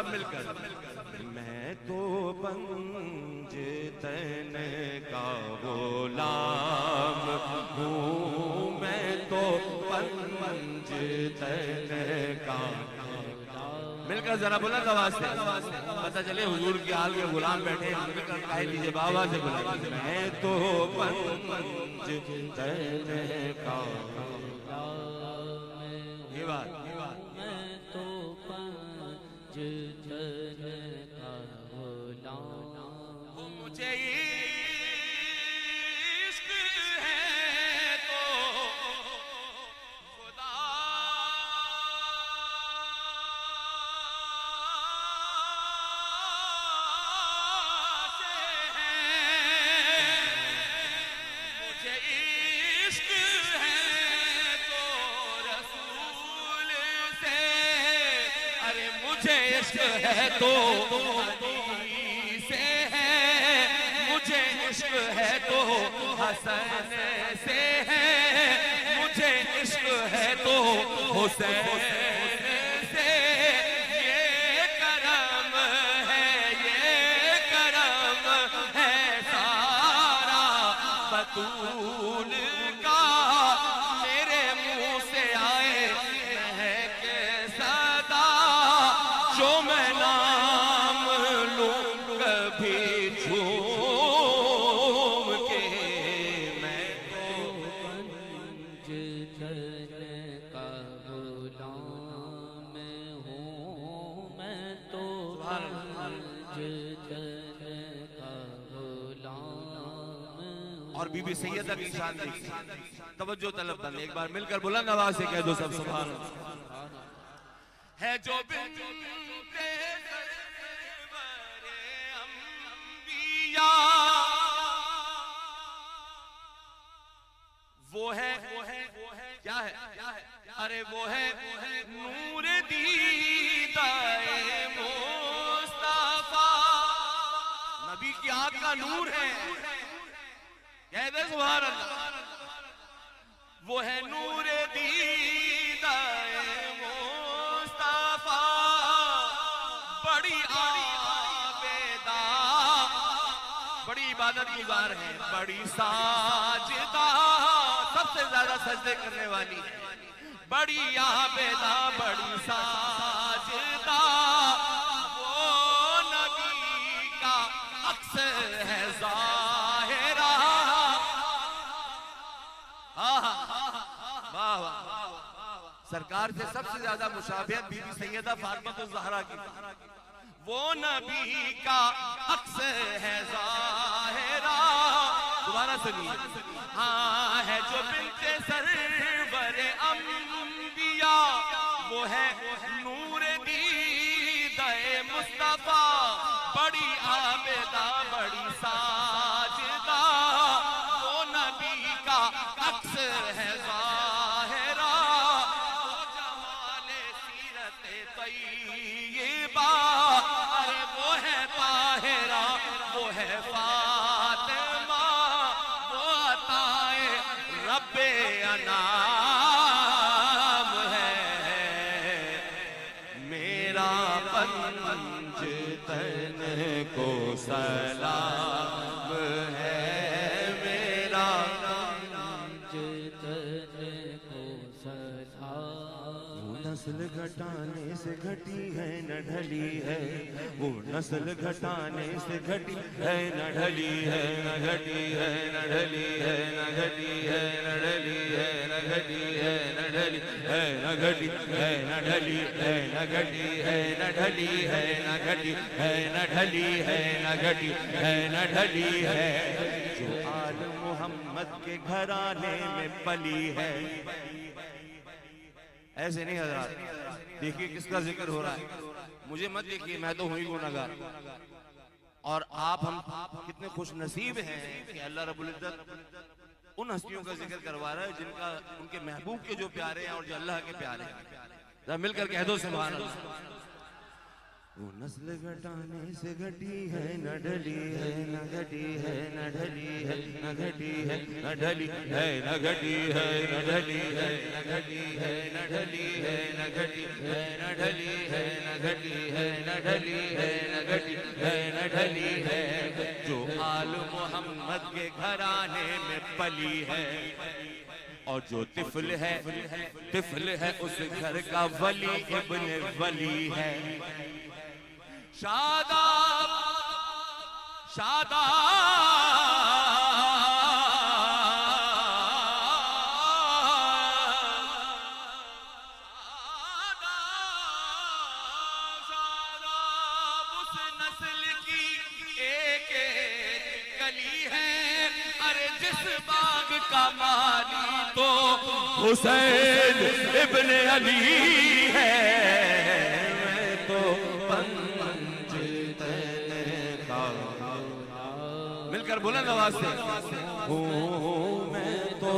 सब मिलकर। मैं तो पंज तन का गुलाम हूँ, मैं तो पंज तन का। मिलकर जरा बुलंद आवाज से पता चले हुजूर के हाल के गुलाम बैठे हैं। मिलकर कह दीजिए बाबा से बुलाइए। मैं तो पंज तन का। ये बात मैं तो पंज तन का गुलाम। मुझे इश्क है तो खुदा से है। मुझे इश्क है तो रसूल से। अरे मुझे इश्क है तो से है। मुझे इश्क है तो हसन से है। मुझे इश्क है तो हुसैन से। ये करम है, ये करम है सारा बतूल का। मेरे मुंह से आए महक सदा, जो मैं नाम लूं कभी झूम के। मैं तो पंज तन का गुलाम हूँ, मैं तो पंज तन का गुलाम हूँ। और बीबी सैयदा की शान देखिए, तवज्जो तलब बंद। एक बार मिलकर बुलंद आवाज से कह दो सब सुभान अल्लाह। है जो बिन्ते सरवरे अंबिया, वो है क्या है? अरे वो है नूर दीदाए मुस्तफा। नबी की आंख का नूर है। कह दे सुभान अल्लाह। वो है नूर दीदाए मुस्तफा। बड़ी आबेदा, बड़ी इबादत गुजार है, बड़ी साजिदा, सबसे ज्यादा सजदे करने वाली है। बड़ी आबेदा, बड़ी साजिदा, वो नबी का अक्स है ज़ाहिरा। वाह वाह। सरकार से सबसे ज्यादा मुशाबिहत बीबी सैयदा फातिमा ज़हरा की। वो नबी का अक्स है ज़ाहिरा। दोबारा सुनिए। हाँ है जो बिन्ते सरवरे अंबिया, वो है नूर दीदाए मुस्तफा। बड़ी आबेदा, बड़ी साजिदा, वो नबी का अक्स है ज़ाहिरा। वो जमाले सीरते तय्यबा, अरे वो है ताहिरा, वो है फातिमा, वो अताए रब्बे अनाम है। मेरा पंज तन को सलाम है, मेरा पंज तन को सलाम। वो नस्ल घटाने से घटी है न ढली है, वो नस्ल घटाने से घटी है न ढली है, न घटी है न ढली है, न घटी है न ढली है, न घटी है न ढली है, न घटी है न ढली है, न घटी है न ढली है, न घटी है न ढली है, न घटी है न ढली है। जो आल मोहम्मद के घराने में पली है। ऐसे नहीं हजरात, देखिए किसका जिक्र हो रहा है। मुझे मत देखिए, मैं तो हुई गुनहगार। और आप हम कितने खुश नसीब हैं कि अल्लाह रब्बुल इज्जत उन हस्तियों का जिक्र करवा रहा है जिनका, उनके महबूब के जो प्यारे हैं और जो अल्लाह के प्यारे हैं। जरा मिलकर कह दो सुभान अल्लाह। वो नस्ल घटाने से घटी है न ढली है, न घटी है न ढली है, न घटी है न ढली है, न घटी है न ढली है, न घटी है न ढली है, न घटी है न ढली है, न घटी है न ढली है न घटी है न ढली है, जो आल मोहम्मद के घराने में पली है, और जो तिफल है उस घर का वली इब्ने वली है। शादाब शादाब का माली तो हुसैन इब्ने अली है, मैं तो पंज का मिलकर बुलंद आवाज से हूँ मैं तो